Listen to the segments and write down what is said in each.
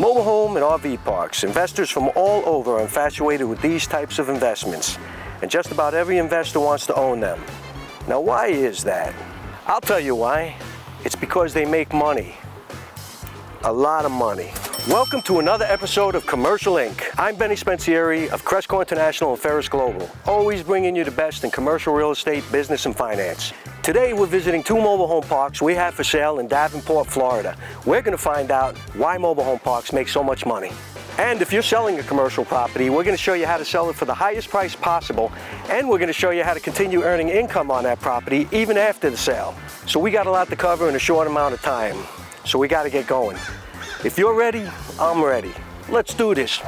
Mobile home and RV parks. Investors from all over are infatuated with these types of investments, and just about every investor wants to own them. Now, why is that? I'll tell you why. It's because they make money. A lot of money. Welcome to another episode of Commercial Inc. I'm Benny Spensieri of Cresco International and Ferris Global, always bringing you the best in commercial real estate, business, and finance. Today we're visiting two mobile home parks we have for sale in Davenport, Florida. We're going to find out why mobile home parks make so much money. And if you're selling a commercial property, we're going to show you how to sell it for the highest price possible, and we're going to show you how to continue earning income on that property even after the sale. So we got a lot to cover in a short amount of time, so we got to get going. If you're ready, I'm ready. Let's do this.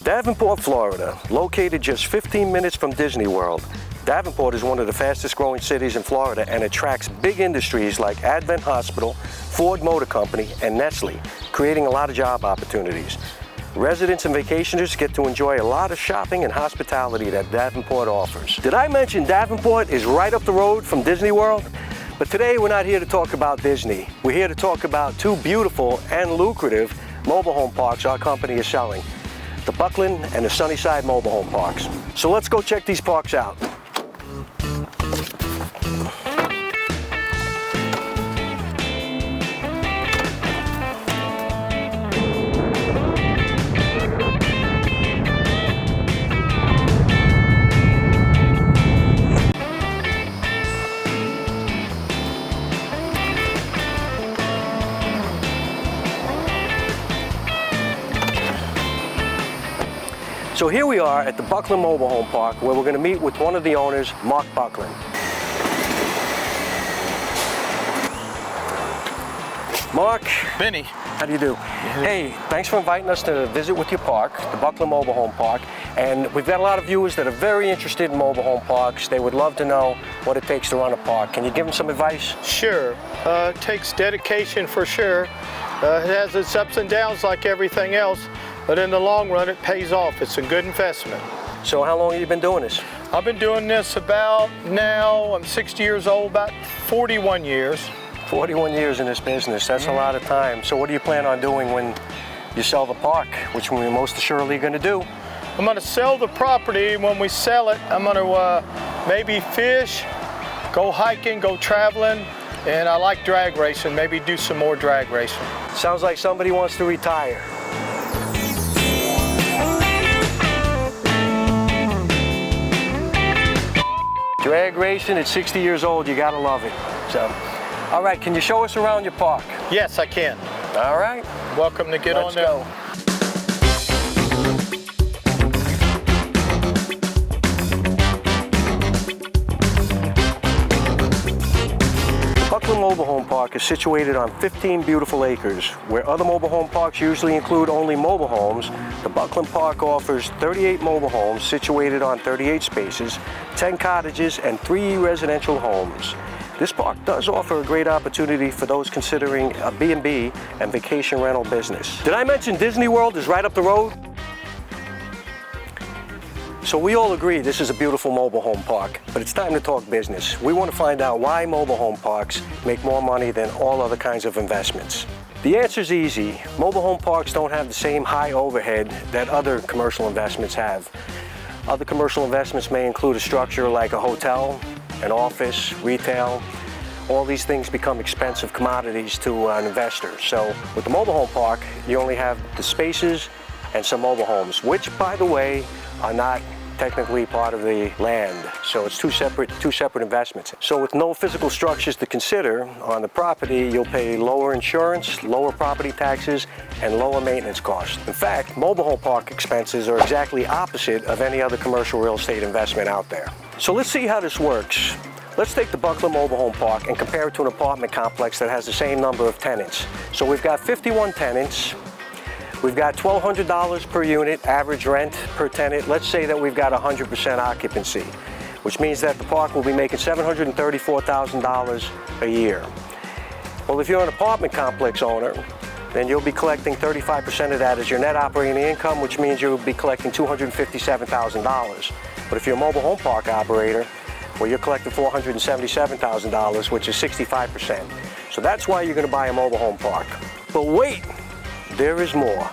Davenport, Florida, located just 15 minutes from Disney World. Davenport is one of the fastest growing cities in Florida and attracts big industries like Advent Hospital, Ford Motor Company, and Nestle, creating a lot of job opportunities. Residents and vacationers get to enjoy a lot of shopping and hospitality that Davenport offers. Did I mention Davenport is right up the road from Disney World? But today we're not here to talk about Disney. We're here to talk about two beautiful and lucrative mobile home parks our company is selling: the Buckland and the Sunnyside mobile home parks. So let's go check these parks out. So here we are at the Buckland Mobile Home Park, where we're going to meet with one of the owners, Mark Buckland. Mark. Benny. How do you do? Hey, thanks for inviting us to visit with your park, the Buckland Mobile Home Park. And we've got a lot of viewers that are very interested in mobile home parks. They would love to know what it takes to run a park. Can you give them some advice? Sure. It takes dedication for sure. It has its ups and downs like everything else. But in the long run, it pays off. It's a good investment. So how long have you been doing this? I've been doing this about now, I'm 60 years old, about 41 years. 41 years in this business, that's a lot of time. So what do you plan on doing when you sell the park, which we're most assuredly going to do? I'm going to sell the property. When we sell it, I'm going to maybe fish, go hiking, go traveling, and I like drag racing, maybe do some more drag racing. Sounds like somebody wants to retire. Drag racing at 60 years old, you gotta love it. So, all right, can you show us around your park? Yes, I can. All right. Welcome to get on down. down. Buckland Mobile Home Park is situated on 15 beautiful acres. Where other mobile home parks usually include only mobile homes, the Buckland Park offers 38 mobile homes situated on 38 spaces, 10 cottages, and 3 residential homes. This park does offer a great opportunity for those considering a B&B and vacation rental business. Did I mention Disney World is right up the road? So we all agree this is a beautiful mobile home park, but it's time to talk business. We want to find out why mobile home parks make more money than all other kinds of investments. The answer's easy. Mobile home parks don't have the same high overhead that other commercial investments have. Other commercial investments may include a structure like a hotel, an office, retail. All these things become expensive commodities to an investor. So with the mobile home park, you only have the spaces and some mobile homes, which, by the way, are not technically part of the land. So it's two separate investments. So with no physical structures to consider on the property, you'll pay lower insurance, lower property taxes, and lower maintenance costs. In fact, mobile home park expenses are exactly opposite of any other commercial real estate investment out there. So let's see how this works. Let's take the Buckland Mobile Home Park and compare it to an apartment complex that has the same number of tenants. So we've got 51 tenants. We've got $1,200 per unit, average rent per tenant. Let's say that we've got 100% occupancy. which means that the park will be making $734,000 a year. Well, if you're an apartment complex owner, then you'll be collecting 35% of that as your net operating income, which means you'll be collecting $257,000. But if you're a mobile home park operator, well, you're collecting $477,000, which is 65%. So that's why you're going to buy a mobile home park. But wait, there is more.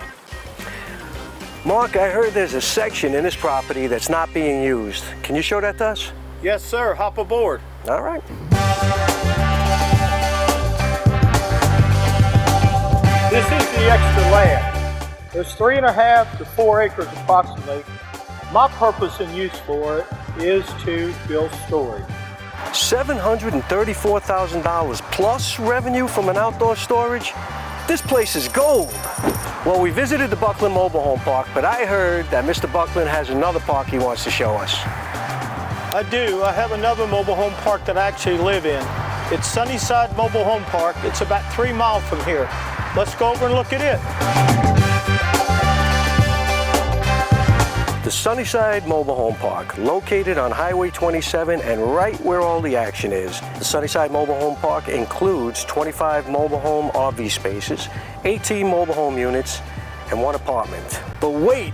Mark, I heard there's a section in this property that's not being used. Can you show that to us? Yes, sir. Hop aboard. All right. This is the extra land. There's 3.5 to 4 acres approximately. My purpose and use for it is to build storage. $734,000 plus revenue from an outdoor storage? This place is gold. Well, we visited the Buckland Mobile Home Park, but I heard that Mr. Buckland has another park he wants to show us. I do. I have another mobile home park that I actually live in. It's Sunnyside Mobile Home Park. It's about 3 miles from here. Let's go over and look at it. The Sunnyside Mobile Home Park, located on Highway 27 and right where all the action is. The Sunnyside Mobile Home Park includes 25 mobile home RV spaces, 18 mobile home units, and 1 apartment. But wait,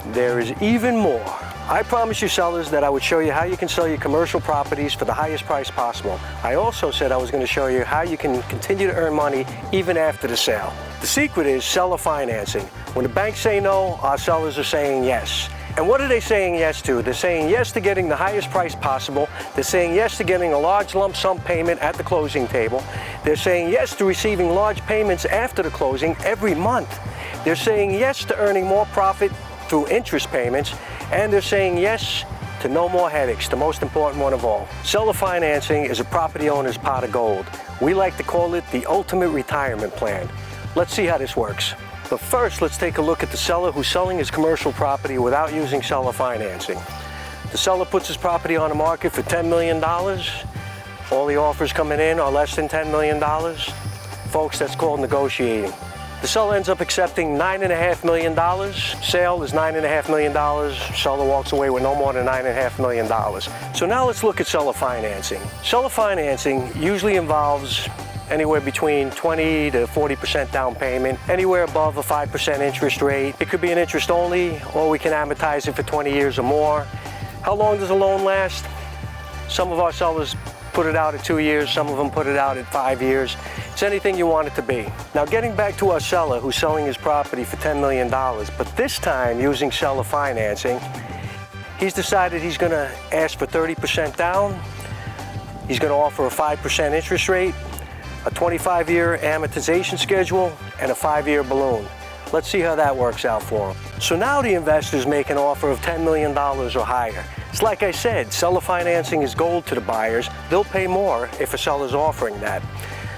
there is even more. I promised you sellers that I would show you how you can sell your commercial properties for the highest price possible. I also said I was going to show you how you can continue to earn money even after the sale. The secret is seller financing. When the banks say no, our sellers are saying yes. And what are they saying yes to? They're saying yes to getting the highest price possible. They're saying yes to getting a large lump sum payment at the closing table. They're saying yes to receiving large payments after the closing every month. They're saying yes to earning more profit through interest payments. And they're saying yes to no more headaches, the most important one of all. Seller financing is a property owner's pot of gold. We like to call it the ultimate retirement plan. Let's see how this works. But first, let's take a look at the seller who's selling his commercial property without using seller financing. The seller puts his property on the market for $10 million. All the offers coming in are less than $10 million. Folks, that's called negotiating. The seller ends up accepting $9.5 million. Sale is $9.5 million. Seller walks away with no more than $9.5 million. So now let's look at seller financing. Seller financing usually involves anywhere between 20 to 40% down payment, anywhere above a 5% interest rate. It could be an interest only, or we can amortize it for 20 years or more. How long does a loan last? Some of our sellers put it out at 2 years, some of them put it out at 5 years. It's anything you want it to be. Now, getting back to our seller who's selling his property for $10 million, but this time using seller financing, he's decided he's gonna ask for 30% down. He's gonna offer a 5% interest rate, a 25-year amortization schedule, and a 5-year balloon. Let's see how that works out for him. So now the investors make an offer of $10 million or higher. It's like I said, seller financing is gold to the buyers. They'll pay more if a seller's offering that.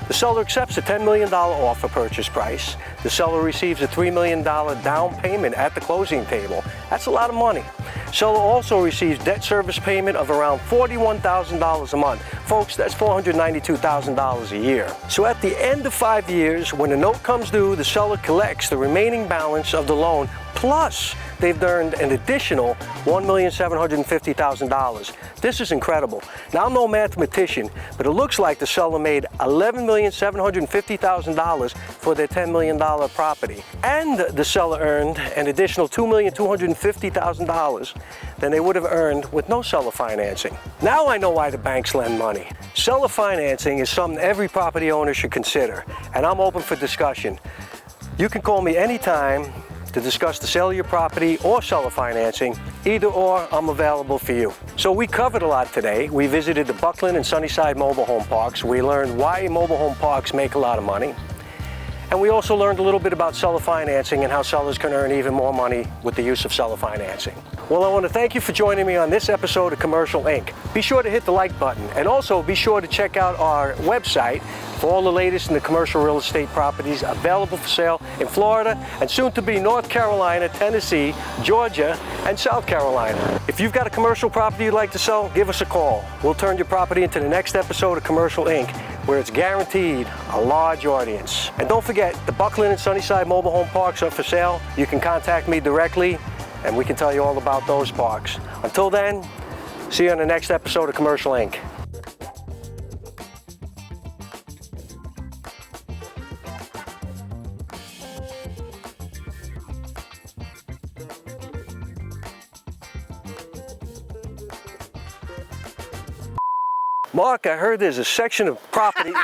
The seller accepts a $10 million offer purchase price. The seller receives a $3 million down payment at the closing table. That's a lot of money. Seller also receives debt service payment of around $41,000 a month. Folks, that's $492,000 a year. So at the end of 5 years, when the note comes due, the seller collects the remaining balance of the loan, plus they've earned an additional $1,750,000. This is incredible. Now, I'm no mathematician, but it looks like the seller made $11,750,000 for their $10 million property. And the seller earned an additional $2,250,000 than they would have earned with no seller financing. Now I know why the banks lend money. Seller financing is something every property owner should consider, and I'm open for discussion. You can call me anytime to discuss the sale of your property or seller financing. Either or, I'm available for you. So we covered a lot today. We visited the Buckland and Sunnyside mobile home parks. We learned why mobile home parks make a lot of money. And we also learned a little bit about seller financing and how sellers can earn even more money with the use of seller financing. Well, I want to thank you for joining me on this episode of Commercial Inc. Be sure to hit the like button, and also be sure to check out our website for all the latest in the commercial real estate properties available for sale in Florida and soon to be North Carolina, Tennessee, Georgia, and South Carolina. If you've got a commercial property you'd like to sell, give us a call. We'll turn your property into the next episode of Commercial Inc., where it's guaranteed a large audience. And don't forget, the Buckland and Sunnyside mobile home parks are for sale. You can contact me directly, and we can tell you all about those parks. Until then, See you on the next episode of Commercial Inc. Mark, I heard there's a section of property. You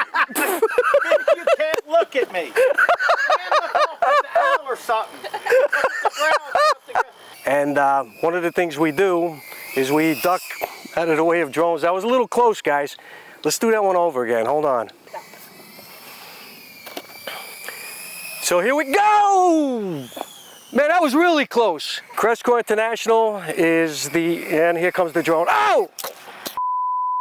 can't look at me. You can't look off at the owl or something. And one of the things we do is we duck out of the way of drones. That was a little close, guys. Let's do that one over again. Hold on. So here we go! Man, that was really close. Cresco International is and here comes the drone. Oh!